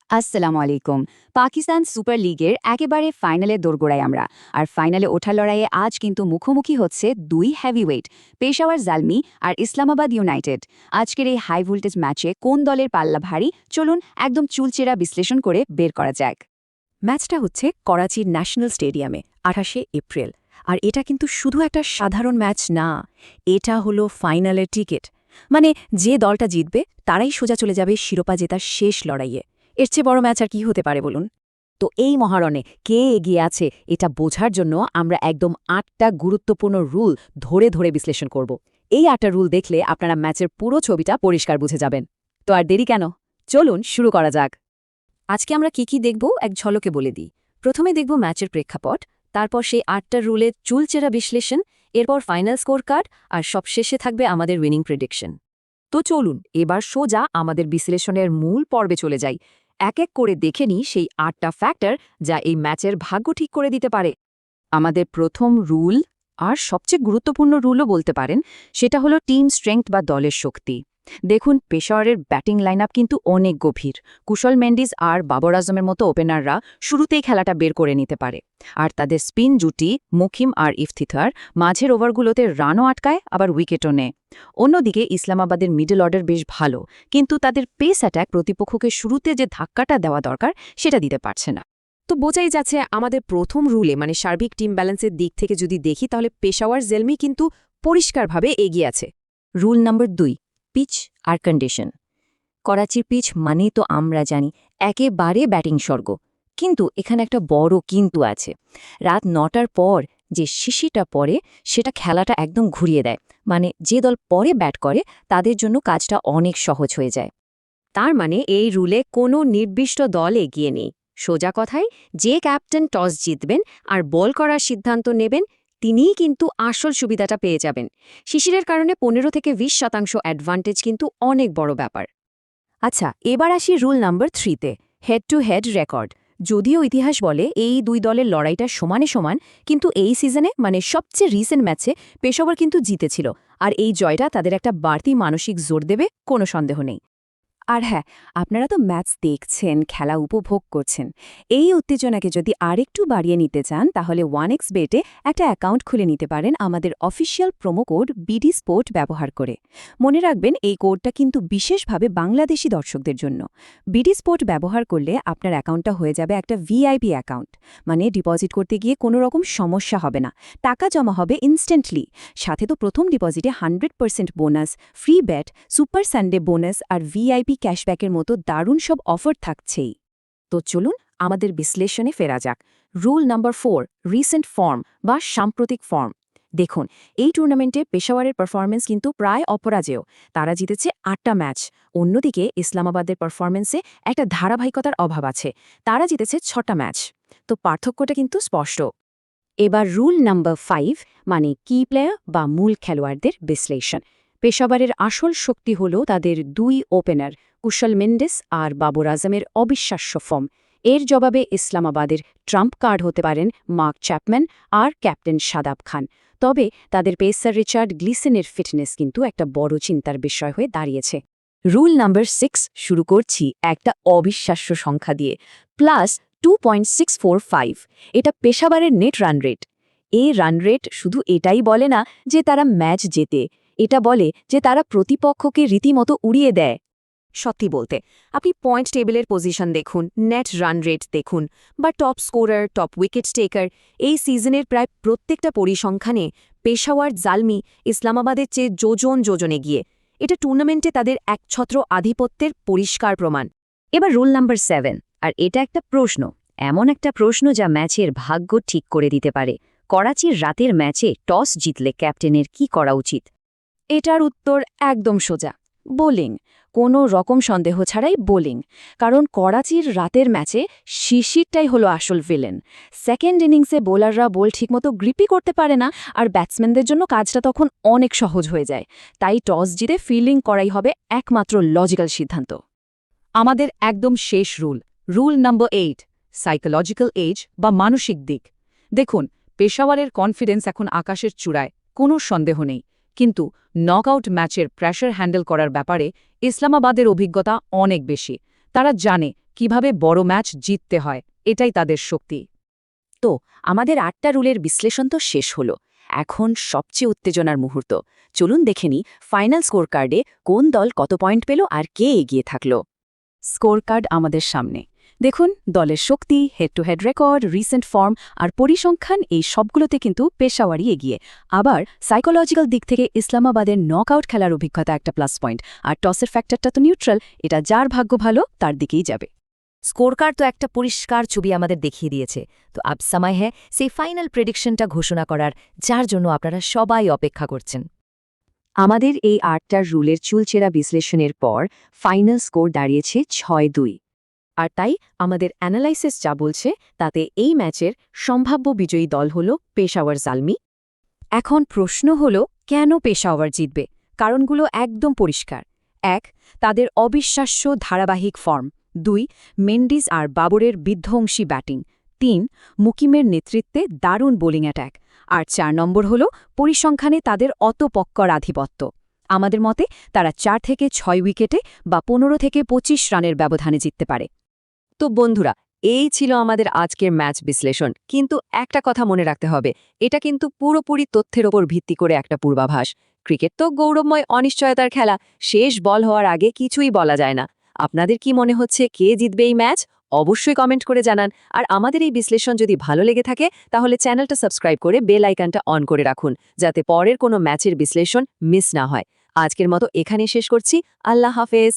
আসসালামু আলাইকুম। পাকিস্তান সুপার লিগের একেবারে ফাইনালে দোরগোড়ায় আমরা। আর ফাইনালে ওঠার লড়াইয়ে আজ কিন্তু মুখোমুখি হচ্ছে দুই হেভিওয়েট, পেশাওয়ার জালমি আর ইসলামাবাদ ইউনাইটেড। আজকের এই হাই ভোল্টেজ ম্যাচে কোন দলের পাল্লা ভারী, চলুন একদম চুলচেরা বিশ্লেষণ করে বের করা যাক। ম্যাচটা হচ্ছে করাচির ন্যাশনাল স্টেডিয়ামে ২৮শে এপ্রিল। আর এটা কিন্তু শুধু একটা সাধারণ ম্যাচ না, এটা হলো ফাইনালের টিকিট। মানে যে দলটা জিতবে তারাই সোজা চলে যাবে শিরোপা জেতার শেষ লড়াইয়ে। এর চেয়ে বড় ম্যাচ আর কি হতে পারে বলুন? তো এই মহারণে কে এগিয়ে আছে এটা বোঝার জন্য আমরা একদম ৮টা গুরুত্বপূর্ণ রুল ধরে ধরে বিশ্লেষণ করব। এই ৮টা রুল দেখলে আপনারা ম্যাচের পুরো ছবিটা পরিষ্কার বুঝে যাবেন। তো আর দেরি কেন, চলুন শুরু করা যাক। আজকে আমরা কি দেখব এক ঝলকে বলে দিই। প্রথমে দেখব ম্যাচের প্রেক্ষাপট, তারপর সেই ৮টা রুলের চুলচেরা বিশ্লেষণ, এরপর ফাইনাল স্কোর কার্ড, আর সবশেষে থাকবে আমাদের উইনিং প্রেডিকশন। তো চলুন এবার সোজা আমাদের বিশ্লেষণের মূল পর্বে চলে যাই। এক এক করে দেখে নিই সেই ৮টা ফ্যাক্টর যা এই ম্যাচের ভাগ্য ঠিক করে দিতে পারে। আমাদের প্রথম রুল, আর সবচেয়ে গুরুত্বপূর্ণ রুলও বলতে পারেন, সেটা হলো টিম স্ট্রেংথ বা দলের শক্তি। দেখুন, পেশাওয়ারের ব্যাটিং লাইনআপ কিন্তু অনেক গভীর। কুশল মেন্ডিস আর বাবর আজমের মতো ওপেনাররা শুরুতেই খেলাটা বের করে নিতে পারে। আর তাদের স্পিন জুটি মুকিম আর ইফতিখার মাঝের ওভারগুলোতে রানও আটকায়, আবার উইকেটও নেয়। অন্যদিকে ইসলামাবাদের মিডল অর্ডার বেশ ভালো, কিন্তু তাদের পেস অ্যাট্যাক প্রতিপক্ষকে শুরুতে যে ধাক্কাটা দেওয়া দরকার সেটা দিতে পারছে না। তো বোঝাই যাচ্ছে আমাদের প্রথম রুলে, মানে সার্বিক টিম ব্যালেন্সের দিক থেকে যদি দেখি, তাহলে পেশাওয়ার জেলমি কিন্তু পরিষ্কারভাবে এগিয়ে আছে। রুল নাম্বার ২, পিচ আর কন্ডিশন। করাচির পিচ মানেই তো আমরা জানি একেবারে ব্যাটিং স্বর্গ, কিন্তু এখানে একটা বড় কিন্তু আছে। রাত ৯টার পর যে শিশিটা পড়ে সেটা খেলাটা একদম ঘুরিয়ে দেয়। মানে যে দল পরে ব্যাট করে তাদের জন্য কাজটা অনেক সহজ হয়ে যায়। তার মানে এই রুলে কোনো নির্দিষ্ট দল এগিয়ে নেই। সোজা কথায়, যে ক্যাপ্টেন টস জিতবেন আর বল করার সিদ্ধান্ত নেবেন তিনিই কিন্তু আসল সুবিধাটা পেয়ে যাবেন। শিশিরের কারণে ১৫ থেকে ২০% অ্যাডভান্টেজ কিন্তু অনেক বড় ব্যাপার। আচ্ছা, এবার আসি রুল নাম্বার ৩তে, হেড টু হেড রেকর্ড। যদিও ইতিহাস বলে এই দুই দলের লড়াইটা সমানে সমান, কিন্তু এই সিজনে, মানে সবচেয়ে রিসেন্ট ম্যাচে পেশাওয়ার কিন্তু জিতেছিল। আর এই জয়টা তাদের একটা বাড়তি মানসিক জোর দেবে, কোনো সন্দেহ নেই। আর হ্যাঁ, আপনারা তো ম্যাচ দেখছেন, খেলা উপভোগ করছেন। এই উত্তেজনাকে যদি আরেকটু বাড়িয়ে নিতে চান, তাহলে 1xBet-এ একটা অ্যাকাউন্ট খুলে নিতে পারেন আমাদের official promo code BD sport ব্যবহার করে। মনে রাখবেন, এই কোডটা কিন্তু বিশেষভাবে বাংলাদেশি দর্শকদের জন্য। বিডি স্পোর্ট ব্যবহার করলে আপনার অ্যাকাউন্টটা হয়ে যাবে একটা ভিআইপি অ্যাকাউন্ট। মানে ডিপোজিট করতে গিয়ে কোনো রকম সমস্যা হবে না, টাকা জমা হবে ইনস্ট্যান্টলি। সাথে তো প্রথম ডিপোজিটে 100% bonus, free bet, super Sunday bonus আর ভিআইপি ক্যাশব্যাকের মতো দারুণ সব অফার থাকছেই। তো চলুন আমাদের বিশ্লেষণে ফেরা যাক। রুল নাম্বার ৪, রিসেন্ট ফর্ম বা সাম্প্রতিক ফর্ম। দেখুন, এই টুর্নামেন্টে পেশাওয়ারের পারফরমেন্স কিন্তু প্রায় অপরাজেয়। তারা জিতেছে ৮টা ম্যাচ। অন্যদিকে ইসলামাবাদের পারফরমেন্সে একটা ধারাবাহিকতার অভাব আছে, তারা জিতেছে ৬টা ম্যাচ। তো পার্থক্যটা কিন্তু স্পষ্ট। এবার রুল নাম্বার ৫, মানে কি প্লেয়ার বা মূল খেলোয়াড়দের বিশ্লেষণ। পেশাওয়ারের আসল শক্তি হল তাদের দুই ওপেনার, কুশল মেন্ডিস আর বাবর আজমের অবিশ্বাস্য ফর্ম। এর জবাবে ইসলামাবাদের ট্রাম্প কার্ড হতে পারেন মার্ক চ্যাপম্যান আর ক্যাপ্টেন শাদাব খান। তবে তাদের পেসার রিচার্ড গ্লিসেনের ফিটনেস কিন্তু একটা বড় চিন্তার বিষয় হয়ে দাঁড়িয়েছে। রুল নাম্বার ৬, শুরু করছি একটা অবিশ্বাস্য সংখ্যা দিয়ে, +2.645। এটা পেশাওয়ারের নেট রান রেট। এই রান রেট শুধু এটাই বলে না যে তারা ম্যাচ জেতে, এটা বলে যে তারা প্রতিপক্ষকে রীতিমতো উড়িয়ে দেয়। সত্যি বলতে, আপনি পয়েন্ট টেবিলের পজিশন দেখুন, নেট রান রেট দেখুন, বা top scorer, top wicket taker, এই সিজনের প্রায় প্রত্যেকটা পরিসংখ্যানে পেশাওয়ার জালমি ইসলামাবাদের চেয়ে যোজন এগিয়ে। এটা টুর্নামেন্টে তাদের একছত্র আধিপত্যের পরিষ্কার প্রমাণ। এবার রুল নাম্বার ৭, আর এটা একটা প্রশ্ন, এমন একটা প্রশ্ন যা ম্যাচের ভাগ্য ঠিক করে দিতে পারে। করাচির রাতের ম্যাচে টস জিতলে ক্যাপ্টেনের কি করা উচিত? এটার উত্তর একদম সোজা, বোলিং। কোনো রকম সন্দেহ ছাড়াই বোলিং। কারণ করাচির রাতের ম্যাচে শিশিরটাই হলো আসল ভিলেন। সেকেন্ড ইনিংসে বোলাররা বল ঠিকমতো গ্রিপই করতে পারে না, আর ব্যাটসম্যানদের জন্য কাজটা তখন অনেক সহজ হয়ে যায়। তাই টস জিতে ফিল্ডিং করাই হবে একমাত্র লজিক্যাল সিদ্ধান্ত। আমাদের একদম শেষ rule, rule number ৮, psychological age বা মানসিক দিক। দেখুন, পেশাওয়ারের কনফিডেন্স এখন আকাশের চূড়ায়, কোনো সন্দেহ নেই। কিন্তু নকআউট ম্যাচের প্রেশার হ্যান্ডেল করার ব্যাপারে ইসলামাবাদের অভিজ্ঞতা অনেক বেশি। তারা জানে কিভাবে বড় ম্যাচ জিততে হয়, এটাই তাদের শক্তি। তো আমাদের 8টা রুলের বিশ্লেষণ তো শেষ হলো। এখন সবচেয়ে উত্তেজনার মুহূর্ত। চলুন দেখে নিই ফাইনাল স্কোর কার্ডে কোন দল কত পয়েন্ট পেল আর কে এগিয়ে থাকল। স্কোর কার্ড আমাদের সামনে। দেখুন, দলের শক্তি, head to head record, recent form আর পরিসংখ্যান এই সবগুলোতে কিন্তু পেশাওয়ারই এগিয়ে। আবার সাইকোলজিক্যাল দিক থেকে ইসলামাবাদের নকআউট খেলার অভিজ্ঞতা একটা প্লাস পয়েন্ট, আর টসের ফ্যাক্টরটা তো নিউট্রাল, এটা যার ভাগ্য ভালো তার দিকেই যাবে। স্কোরকার্ড তো একটা পরিষ্কার ছবি আমাদের দেখিয়ে দিয়েছে। তো আব সময় হ্যাঁ সেই ফাইনাল প্রেডিকশনটা ঘোষণা করার, যার জন্য আপনারা সবাই অপেক্ষা করছেন। আমাদের এই 8টার রুলের চুলচেরা বিশ্লেষণের পর ফাইনাল স্কোর দাঁড়িয়েছে 6-2। আর তাই আমাদের অ্যানালাইসিস যা বলছে তাতে এই ম্যাচের সম্ভাব্য বিজয়ী দল হল পেশাওয়ার জালমি। এখন প্রশ্ন হল, কেন পেশাওয়ার জিতবে? কারণগুলো একদম পরিষ্কার। 1. তাদের অবিশ্বাস্য ধারাবাহিক ফর্ম। 2. মেন্ডিস আর বাবরের বিধ্বংসী ব্যাটিং। 3. মুকিমের নেতৃত্বে দারুণ বোলিং অ্যাট্যাক। আর 4 নম্বর হল পরিসংখ্যানে তাদের অতপক্কর আধিপত্য। আমাদের মতে তারা 4 থেকে 6 উইকেটে বা 15 থেকে 25 রানের ব্যবধানে জিততে পারে। তো বন্ধুরা, এই ছিল আমাদের আজকের ম্যাচ বিশ্লেষণ। কিন্তু একটা কথা মনে রাখতে হবে, এটা কিন্তু পুরোপুরি তথ্যের ওপর ভিত্তি করে একটা পূর্বাভাস। ক্রিকেট তো গৌরবময় অনিশ্চয়তার খেলা, শেষ বল হওয়ার আগে কিছুই বলা যায় না। আপনাদের কি মনে হচ্ছে কে জিতবে এই ম্যাচ? অবশ্যই কমেন্ট করে জানান। আর আমাদের এই বিশ্লেষণ যদি ভালো লেগে থাকে তাহলে চ্যানেলটা সাবস্ক্রাইব করে বেল আইকনটা অন করে রাখুন, যাতে পরের কোনো ম্যাচের বিশ্লেষণ মিস না হয়। আজকের মতো এখানে শেষ করছি। আল্লাহ হাফেজ।